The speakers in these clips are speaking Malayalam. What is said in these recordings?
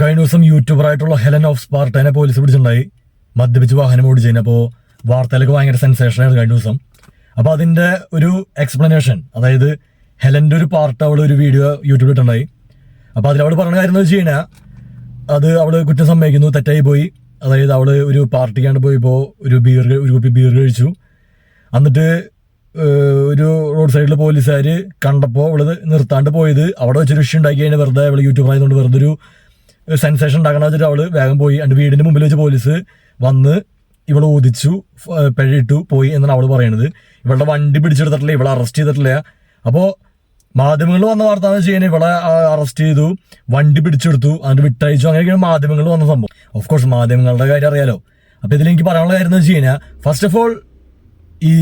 കഴിഞ്ഞ ദിവസം യൂട്യൂബറായിട്ടുള്ള ഹെലൻ ഓഫ് സ്പാർട്ടനെ പോലീസ് പിടിച്ചിട്ടുണ്ടായി മദ്യപിച്ച് വാഹനം ഓടിച്ചതിന്. അപ്പോൾ വാർത്തയിലൊക്കെ ഭയങ്കര സെൻസേഷനായിരുന്നു കഴിഞ്ഞ ദിവസം. അപ്പോൾ അതിന്റെ ഒരു എക്സ്പ്ലനേഷൻ, അതായത് ഹെലന്റെ ഒരു പാർട്ട് അവൾ ഒരു വീഡിയോ യൂട്യൂബിൽ ഇട്ടുണ്ടായി. അപ്പോൾ അതിലവൾ പറഞ്ഞ കാര്യം എന്ന് വെച്ച് കഴിഞ്ഞാൽ, അത് അവള് കുറ്റം സമ്മതിക്കുന്നു, തെറ്റായി പോയി. അതായത് അവള് ഒരു പാർട്ടിക്കാണ്ട് പോയപ്പോൾ ഒരു കുപ്പി ബീർ കഴിച്ചു. എന്നിട്ട് ഒരു റോഡ് സൈഡിൽ പോലീസുകാർ കണ്ടപ്പോൾ അവള് നിർത്താണ്ട് പോയത് അവിടെ വെച്ചൊരു ഇഷ്യൂ ഉണ്ടാക്കി കഴിഞ്ഞാൽ വെറുതെ അവള് യൂട്യൂബർ ആയതുകൊണ്ട് വെറുതെ ഒരു സെൻസേഷൻ ഉണ്ടാക്കണ വെച്ചിട്ട് അവള് വേഗം പോയി. എൻ്റെ വീടിന്റെ മുമ്പിൽ വെച്ച് പോലീസ് വന്ന് ഇവളെ ഊതിച്ചു, പിഴയിട്ടു പോയി എന്നാണ് അവള് പറയണത്. ഇവളുടെ വണ്ടി പിടിച്ചെടുത്തിട്ടില്ല, ഇവളെ അറസ്റ്റ് ചെയ്തിട്ടില്ല. അപ്പോൾ മാധ്യമങ്ങളിൽ വന്ന വാർത്ത എന്ന് വെച്ച് കഴിഞ്ഞാൽ ഇവളെ അറസ്റ്റ് ചെയ്തു, വണ്ടി പിടിച്ചെടുത്തു, അതിന് വിട്ടയച്ചു, അങ്ങനെയൊക്കെയാണ് മാധ്യമങ്ങളിൽ വന്ന സംഭവം. ഓഫ് കോഴ്സ് മാധ്യമങ്ങളുടെ കാര്യം അറിയാലോ. അപ്പൊ ഇതിൽ എനിക്ക് പറയാനുള്ള കാര്യം എന്ന് വെച്ച് കഴിഞ്ഞാൽ, ഫസ്റ്റ് ഓഫ് ഓൾ ഈ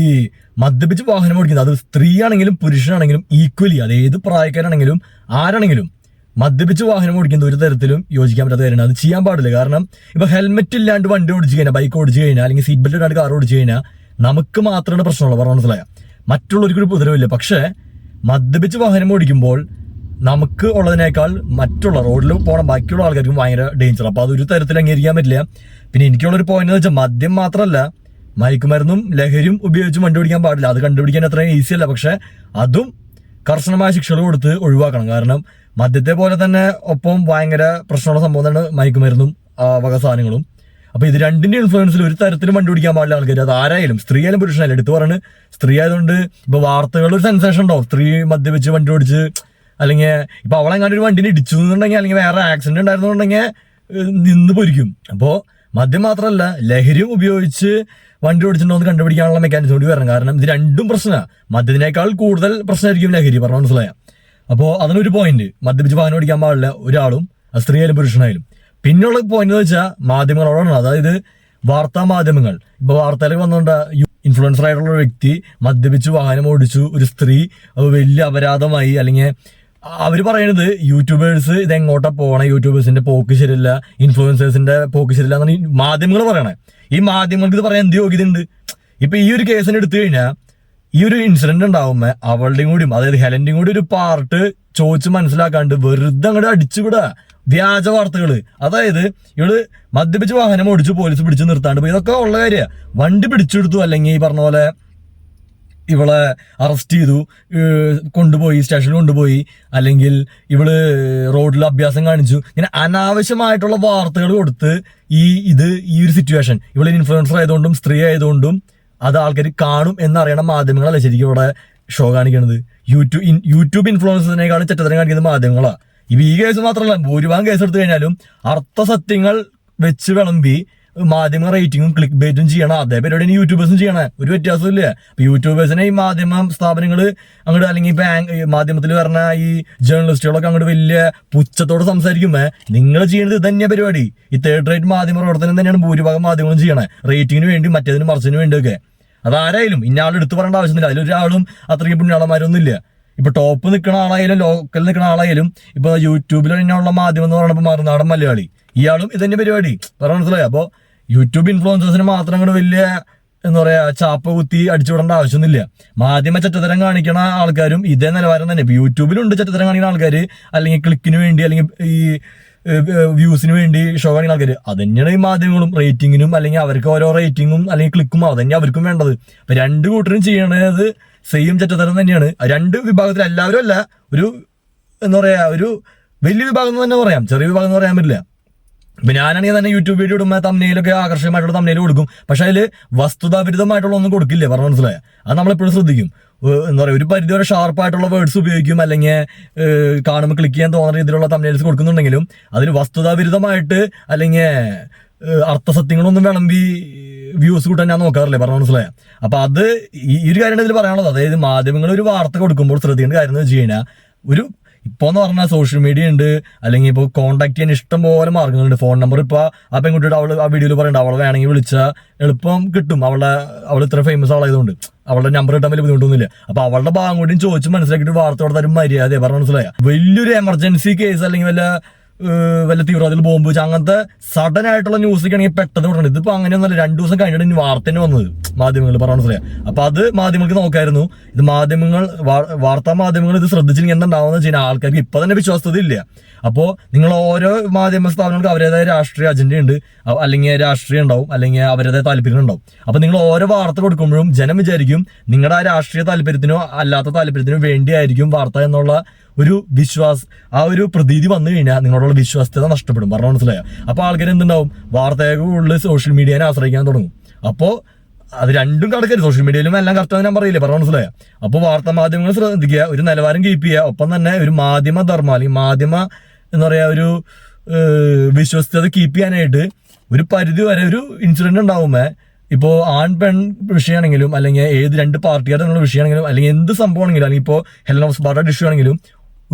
മദ്യപിച്ച് വാഹനം ഓടിക്കുന്നത്, അത് സ്ത്രീയാണെങ്കിലും പുരുഷനാണെങ്കിലും ഈക്വലി, അത് ഏത് പ്രായക്കാരാണെങ്കിലും ആരാണെങ്കിലും മദ്യപിച്ച് വാഹനം ഓടിക്കുന്നത് ഒരു തരത്തിലും യോജിക്കാൻ പറ്റാത്ത കാര്യമാണ്. അത് ചെയ്യാൻ പാടില്ല. കാരണം ഇപ്പൊ ഹെൽമെറ്റ് ഇല്ലാണ്ട് വണ്ടി ഓടിച്ചു കഴിഞ്ഞാൽ, ബൈക്ക് ഓടിച്ചു കഴിഞ്ഞാൽ, അല്ലെങ്കിൽ സീറ്റ് ബെൽറ്റ് ഇല്ലാണ്ട് കാർ ഓടിച്ചു കഴിഞ്ഞാൽ നമുക്ക് മാത്രമാണ് പ്രശ്നമുള്ളൂ, പറഞ്ഞ മനസ്സിലായ മറ്റുള്ളവർക്ക് ഒരു ഉപദ്രവമില്ല. പക്ഷേ മദ്യപിച്ച് വാഹനം ഓടിക്കുമ്പോൾ നമുക്ക് ഉള്ളതിനേക്കാൾ മറ്റുള്ള റോഡിൽ പോകണം ബാക്കിയുള്ള ആൾക്കാർക്കും ഭയങ്കര ഡേഞ്ചർ. അപ്പൊ അതൊരു തരത്തിൽ അംഗീകരിക്കാൻ പറ്റില്ല. പിന്നെ എനിക്കുള്ളൊരു പോയിന്റ് എന്ന് വെച്ചാൽ, മദ്യം മാത്രമല്ല മയക്കുമരുന്നും ലഹരിയും ഉപയോഗിച്ച് വണ്ടി ഓടിക്കാൻ പാടില്ല. അത് കണ്ടുപിടിക്കാൻ അത്രയും ഈസി അല്ല. പക്ഷെ അതും കർശനമായ ശിക്ഷകൾ കൊടുത്ത് ഒഴിവാക്കണം. കാരണം മദ്യത്തെ പോലെ തന്നെ ഒപ്പം ഭയങ്കര പ്രശ്നമുള്ള സംഭവം തന്നെ മയക്കുമരുന്നും വക സാധനങ്ങളും. അപ്പൊ ഇത് രണ്ടിന്റെ ഇൻഫ്ലുവൻസിൽ ഒരു തരത്തിലും വണ്ടി ഓടിക്കാൻ പാടില്ല ആൾക്കാർ. അത് ആരായാലും, സ്ത്രീ ആയാലും പുരുഷനായാലും. എടുത്തു പറഞ്ഞ് സ്ത്രീ ആയതുകൊണ്ട് ഇപ്പൊ വാർത്തകൾ ഒരു സെൻസേഷൻ ഉണ്ടാവും, സ്ത്രീ മദ്യപിച്ച് വണ്ടി ഓടിച്ച്, അല്ലെങ്കിൽ ഇപ്പൊ അവളെങ്ങാണ്ട് ഒരു വണ്ടിനെ ഇടിച്ചു എന്നുണ്ടെങ്കിൽ, അല്ലെങ്കിൽ വേറെ ആക്സിഡന്റ് ഉണ്ടായിരുന്നുണ്ടെങ്കിൽ നിന്ന് പൊരിക്കും. അപ്പോ മദ്യം മാത്രമല്ല ലഹരിയും ഉപയോഗിച്ച് വണ്ടി ഓടിച്ചിട്ടുണ്ടോ എന്ന് കണ്ടുപിടിക്കാനുള്ള മെക്കാനിസം കൂടി വരണം. കാരണം ഇത് രണ്ടും പ്രശ്നമാണ്. മദ്യത്തിനേക്കാൾ കൂടുതൽ പ്രശ്നമായിരിക്കും ലഹരി, പറഞ്ഞ മനസ്സിലായ. അപ്പോൾ അതിനൊരു പോയിന്റ്, മദ്യപിച്ച് വാഹനം ഓടിക്കാൻ പാടില്ല ഒരാളും, അത് സ്ത്രീ ആയാലും പുരുഷനായാലും. പിന്നെയുള്ള പോയിന്റ് എന്ന് വെച്ചാൽ മാധ്യമങ്ങളോടാണ്. അതായത് വാർത്താ മാധ്യമങ്ങൾ, ഇപ്പൊ വാർത്തയിലേക്ക് വന്നുകൊണ്ട് ഇൻഫ്ലുവൻസർ ആയിട്ടുള്ള ഒരു വ്യക്തി മദ്യപിച്ച് വാഹനം ഓടിച്ചു, ഒരു സ്ത്രീ, വലിയ അപരാധമായി. അല്ലെങ്കിൽ അവര് പറയുന്നത് യൂട്യൂബേഴ്സ് ഇത് എങ്ങോട്ടാ പോകണേ, യൂട്യൂബേഴ്സിന്റെ പോക്ക് ശരിയല്ല, ഇൻഫ്ലുവൻസേഴ്സിന്റെ പോക്ക് ശരിയല്ല എന്നാണ് ഈ മാധ്യമങ്ങൾ പറയണേ. ഈ മാധ്യമങ്ങൾക്ക് ഇത് പറയാൻ എന്ത് യോഗ്യത ഉണ്ട്? ഇപ്പൊ ഈ ഒരു കേസിന് എടുത്തു കഴിഞ്ഞാൽ, ഈ ഒരു ഇൻസിഡന്റ് ഉണ്ടാവുമ്പോ അവളുടെയും കൂടിയും, അതായത് ഹെലന്റെയും കൂടി ഒരു പാർട്ട് ചോദിച്ച് മനസ്സിലാക്കാണ്ട് വെറുതെ അങ്ങോട്ട് അടിച്ചുവിടുക വ്യാജ വാർത്തകള്. അതായത് ഇവള് മദ്യപിച്ച് വാഹനം ഓടിച്ചു, പോലീസ് പിടിച്ചു നിർത്താണ്ട് പോയി, ഇതൊക്കെ ഉള്ള കാര്യമാണ്. വണ്ടി പിടിച്ചെടുത്തു, അല്ലെങ്കിൽ ഈ പറഞ്ഞ പോലെ ഇവളെ അറസ്റ്റ് ചെയ്തു, കൊണ്ടുപോയി സ്റ്റേഷനിൽ കൊണ്ടുപോയി, അല്ലെങ്കിൽ ഇവള് റോഡിൽ അഭ്യാസം കാണിച്ചു, ഇങ്ങനെ അനാവശ്യമായിട്ടുള്ള വാർത്തകൾ കൊടുത്ത് ഈ ഒരു സിറ്റുവേഷൻ, ഇവളൊരു ഇൻഫ്ലുവൻസർ ആയതുകൊണ്ടും സ്ത്രീ ആയതുകൊണ്ടും അത് ആൾക്കാർ കാണും എന്നറിയണ മാധ്യമങ്ങളല്ല ശരിക്കും ഇവിടെ ഷോ കാണിക്കുന്നത്. യൂട്യൂബ് ഇൻഫ്ലുവൻസറിനേക്കാളും ചെറ്റത്തരം കാണിക്കുന്ന മാധ്യമങ്ങളാണ്. ഈ കേസ് മാത്രമല്ല, ഭൂരിഭാഗം കേസ് എടുത്തു കഴിഞ്ഞാലും അർത്ഥസത്യങ്ങൾ വെച്ച് വിളമ്പി മാധ്യമ റേറ്റിംഗും ക്ലിക്ക് ബേറ്റും ചെയ്യണം. അതേ പരിപാടി യൂട്യൂബേഴ്സും ചെയ്യണേ, ഒരു വ്യത്യാസവും ഇല്ല. അപ്പൊ യൂട്യൂബേഴ്സിനെ ഈ മാധ്യമ സ്ഥാപനങ്ങൾ അങ്ങോട്ട്, അല്ലെങ്കിൽ മാധ്യമത്തിൽ പറഞ്ഞ ഈ ജേർണലിസ്റ്റുകളൊക്കെ അങ്ങോട്ട് വലിയ പുച്ഛത്തോടെ സംസാരിക്കുമ്പോ നിങ്ങൾ ചെയ്യുന്നത് ഇത് തന്നെയാണ് പരിപാടി. ഈ തേർഡ് റേറ്റ് മാധ്യമ പ്രവർത്തനം തന്നെയാണ് ഭൂരിഭാഗം മാധ്യമങ്ങളും ചെയ്യണേ, റേറ്റിംഗിന് വേണ്ടി, മറ്റേതിനും മറിച്ചിന് വേണ്ടിയൊക്കെ. അതാരായാലും ഇന്നയാൾ എടുത്തു പറയേണ്ട ആവശ്യമില്ല. അതിലൊരാളും അത്രയ്ക്ക് പുണ്യാളന്മാരൊന്നും ഇല്ല. ഇപ്പൊ ടോപ്പ് നിൽക്കുന്ന ആളായാലും ലോക്കൽ നിൽക്കുന്ന ആളായാലും, ഇപ്പൊ യൂട്യൂബിൽ തന്നെയുള്ള മാധ്യമം എന്ന് പറയുമ്പോൾ മറുനാടൻ മലയാളി, ഇയാളും ഇതന്നെ പരിപാടി, പറഞ്ഞ മനസ്സിലായി. അപ്പൊ യൂട്യൂബ് ഇൻഫ്ലുവൻസേഴ്സിന് മാത്രം കൂടെ വലിയ എന്താ പറയാ ചാപ്പ കുത്തി അടിച്ചുവിടേണ്ട ആവശ്യമൊന്നുമില്ല. മാധ്യമ ചെറ്റത്തരം കാണിക്കണ ആൾക്കാരും ഇതേ നിലവാരം തന്നെ. ഇപ്പൊ യൂട്യൂബിലുണ്ട് ചെറ്റത്തരം കാണിക്കുന്ന ആൾക്കാര്, അല്ലെങ്കിൽ ക്ലിക്കിന് വേണ്ടി, അല്ലെങ്കിൽ ഈ വ്യൂസിന് വേണ്ടി ഷോ കാണിക്കുന്ന ആൾക്കാര്. അത് തന്നെയാണ് ഈ മാധ്യമങ്ങളും റേറ്റിംഗിനും, അല്ലെങ്കിൽ അവർക്ക് ഓരോ റേറ്റിംഗും അല്ലെങ്കിൽ ക്ലിക്കും അത് തന്നെ അവർക്കും വേണ്ടത്. അപ്പൊ രണ്ടു കൂട്ടരും ചെയ്യണത് സെയിം ചെറ്റത്തരം തന്നെയാണ്. രണ്ട് വിഭാഗത്തിൽ എല്ലാവരും അല്ല, ഒരു എന്താ പറയാ ഒരു വലിയ വിഭാഗം എന്ന് തന്നെ പറയാം, ചെറിയ വിഭാഗം എന്ന് പറയാൻ പറ്റില്ല. ഇപ്പൊ ഞാനാണെങ്കിൽ തന്നെ യൂട്യൂബ് വീഡിയോ ഇടുമ്പോൾ തമ്മിലൊക്കെ ആകർഷകമായിട്ടുള്ള തമ്മിൽ കൊടുക്കും. പക്ഷെ അതിൽ വസ്തുതാവിരുദ്ധമായിട്ടുള്ള ഒന്നും കൊടുക്കില്ല, പറഞ്ഞ മനസ്സിലായ. അത് നമ്മളെപ്പോഴും ശ്രദ്ധിക്കും. എന്താ പറയുക, ഒരു പരിധിവരെ ഷാർപ്പായിട്ടുള്ള വേർഡ്സ് ഉപയോഗിക്കും, അല്ലെങ്കിൽ കാണുമ്പോൾ ക്ലിക്ക് ചെയ്യാൻ തോന്നുന്ന രീതിയിലുള്ള തമ്മിൽസ് കൊടുക്കുന്നുണ്ടെങ്കിലും അതിൽ വസ്തുതാവിരുദ്ധമായിട്ട് അല്ലെങ്കിൽ അർത്ഥസത്യങ്ങളൊന്നും വിളമ്പി വ്യൂസ് കൂട്ടാൻ ഞാൻ നോക്കാറില്ല, പറഞ്ഞ മനസ്സിലായ. അപ്പൊ അത് ഈ ഒരു കാര്യമാണ് ഇതിൽ പറയാനുള്ളത്. അതായത് മാധ്യമങ്ങൾ ഒരു വാർത്ത കൊടുക്കുമ്പോൾ ശ്രദ്ധിക്കേണ്ട കാര്യം എന്ന് വെച്ച് കഴിഞ്ഞാൽ, ഒരു ഇപ്പൊ എന്ന് പറഞ്ഞാൽ സോഷ്യൽ മീഡിയ ഉണ്ട്, അല്ലെങ്കിൽ ഇപ്പോൾ കോൺടാക്ട് ചെയ്യാൻ ഇഷ്ടം പോലെ മാർഗങ്ങളുണ്ട്. ഫോൺ നമ്പർ ഇപ്പൊ ആ പെൺകുട്ടിയുടെ ആ വീഡിയോയിൽ പറയണ്ട, അവളെ വേണമെങ്കിൽ വിളിച്ചാൽ എളുപ്പം കിട്ടും. അവൾ ഇത്ര ഫേമസ് ആളായതുകൊണ്ട് അവളുടെ നമ്പർ കിട്ടാൻ വലിയ ബുദ്ധിമുട്ടൊന്നുമില്ല. അപ്പൊ അവളുടെ ഭാഗം കൂടിയും ചോദിച്ച് മനസ്സിലാക്കിയിട്ട് വാർത്ത കൊടുത്താൽ മര്യാദ, പറഞ്ഞ മനസ്സിലായ. വലിയൊരു എമർജൻസി കേസ്, അല്ലെങ്കിൽ വല്ല തീവ്രവാദികൾ ബോംബ് വെച്ചാൽ അങ്ങനത്തെ സഡൻ ആയിട്ടുള്ള ന്യൂസൊക്കെ ആണെങ്കിൽ പെട്ടെന്ന് വിടണം. ഇതിപ്പോ അങ്ങനെയൊന്നുമല്ല, 2 ദിവസം കഴിഞ്ഞിട്ട് ഇനി വാർത്ത തന്നെ വന്നത് മാധ്യമങ്ങൾ, പറഞ്ഞ മനസ്സിലായ. അപ്പൊ അത് മാധ്യമങ്ങൾക്ക് നോക്കായിരുന്നു. ഇത് മാധ്യമങ്ങൾ, വാർത്താ മാധ്യമങ്ങൾ ഇത് ശ്രദ്ധിച്ചില്ലെങ്കിൽ എന്താണ്ടാവുന്ന വെച്ച് കഴിഞ്ഞാൽ, ആൾക്കാർക്ക് ഇപ്പൊ തന്നെ വിശ്വാസത ഇല്ല. അപ്പോൾ നിങ്ങൾ ഓരോ മാധ്യമ സ്ഥാപനങ്ങൾക്ക് അവരുടേതായ രാഷ്ട്രീയ അജണ്ടയുണ്ട്, അല്ലെങ്കിൽ രാഷ്ട്രീയം ഉണ്ടാവും, അല്ലെങ്കിൽ അവരുടേതായ താല്പര്യം ഉണ്ടാവും. അപ്പോൾ നിങ്ങൾ ഓരോ വാർത്ത കൊടുക്കുമ്പോഴും ജനം വിചാരിക്കും നിങ്ങളുടെ ആ രാഷ്ട്രീയ താല്പര്യത്തിനോ അല്ലാത്ത താല്പര്യത്തിനോ വേണ്ടിയായിരിക്കും വാർത്ത എന്നുള്ള ഒരു ആ ഒരു പ്രതീതി വന്നു കഴിഞ്ഞാൽ നിങ്ങളോടുള്ള വിശ്വാസ്യത നഷ്ടപ്പെടും. പറഞ്ഞ മനസ്സിലായോ? അപ്പോൾ ആൾക്കാർ എന്തുണ്ടാവും, വാർത്തയൊക്കെ കൂടുതൽ സോഷ്യൽ മീഡിയനെ ആശ്രയിക്കാൻ തുടങ്ങും. അപ്പോൾ അത് രണ്ടും കടക്കരുത്, സോഷ്യൽ മീഡിയയിലും എല്ലാം കറക്റ്റ് ഞാൻ പറയില്ലേ, പറഞ്ഞ മനസ്സിലായോ? അപ്പോൾ വാർത്താ മാധ്യമങ്ങൾ ശ്രദ്ധിക്കുക, ഒരു നിലവാരം കീപ്പ് ചെയ്യുക, ഒപ്പം തന്നെ ഒരു മാധ്യമ ധർമ്മം അല്ലെങ്കിൽ മാധ്യമ എന്താ പറയുക ഒരു വിശ്വസ്തത കീപ്പ് ചെയ്യാനായിട്ട് ഒരു പരിധി വരെ ഒരു ഇൻസിഡന്റ് ഉണ്ടാവുമ്പോൾ, ഇപ്പോൾ ആൺ പെൺ വിഷയമാണെങ്കിലും അല്ലെങ്കിൽ ഏത് രണ്ട് പാർട്ടികളുടെ വിഷയമാണെങ്കിലും അല്ലെങ്കിൽ എന്ത് സംഭവമാണെങ്കിലും അല്ലെങ്കിൽ ഇപ്പോൾ ഹെലൻ ഓഫ് സ്പാർട്ട ഇഷ്യൂ ആണെങ്കിലും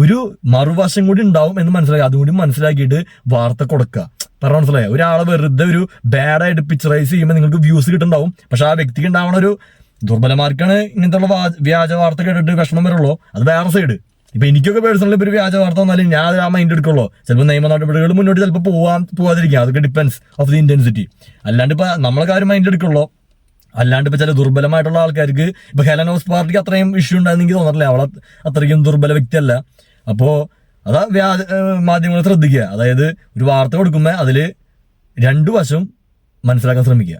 ഒരു മറുവശം കൂടി ഉണ്ടാവും എന്ന് മനസ്സിലാക്കി അതും കൂടി മനസ്സിലാക്കിയിട്ട് വാർത്ത കൊടുക്കുക. പറഞ്ഞ മനസ്സിലായോ? ഒരാളെ വെറുതെ ഒരു ബാഡായിട്ട് പിക്ചറൈസ് ചെയ്യുമ്പോൾ നിങ്ങൾക്ക് വ്യൂസ് കിട്ടുന്നുണ്ടാവും, പക്ഷെ ആ വ്യക്തിക്ക് ഉണ്ടാവണ ഒരു ദുർബലമാർക്കാണ് ഇങ്ങനത്തെ വ്യാജ വാർത്ത കേട്ടിട്ട് വിഷമം വരുള്ളൂ. അത് വേറെ സൈഡ്. ഇപ്പൊ എനിക്കൊക്കെ പേഴ്സണലി ഒരു വ്യാജ വാർത്ത വന്നാലും ഞാൻ അത് ആ മൈൻഡ് എടുക്കുള്ളൂ. ചിലപ്പോൾ നിയമ നടപടികൾ മുന്നോട്ട് ചിലപ്പോൾ പോവാതിരിക്കാം, അതൊക്കെ ഡിപ്പെൻസ് ഓഫ് ദി ഇന്റൻസിറ്റി. അല്ലാണ്ട് ഇപ്പൊ നമ്മളെ കാര്യം മൈൻഡ് എടുക്കുള്ളൂ. അല്ലാണ്ട് ഇപ്പൊ ചില ദുർബലമായിട്ടുള്ള ആൾക്കാർക്ക് ഇപ്പൊ ഹെലൻ ഓഫ് പാർട്ടിക്ക് അത്രയും ഇഷ്യൂ ഉണ്ടായെന്ന് എനിക്ക് തോന്നറില്ല, അവളെ അത്രയ്ക്കും ദുർബല വ്യക്തിയല്ല. അപ്പോ അതാ മാധ്യമങ്ങൾ ശ്രദ്ധിക്കുക, അതായത് ഒരു വാർത്ത കൊടുക്കുമ്പോൾ അതില് രണ്ടു വശം മനസ്സിലാക്കാൻ ശ്രമിക്കുക.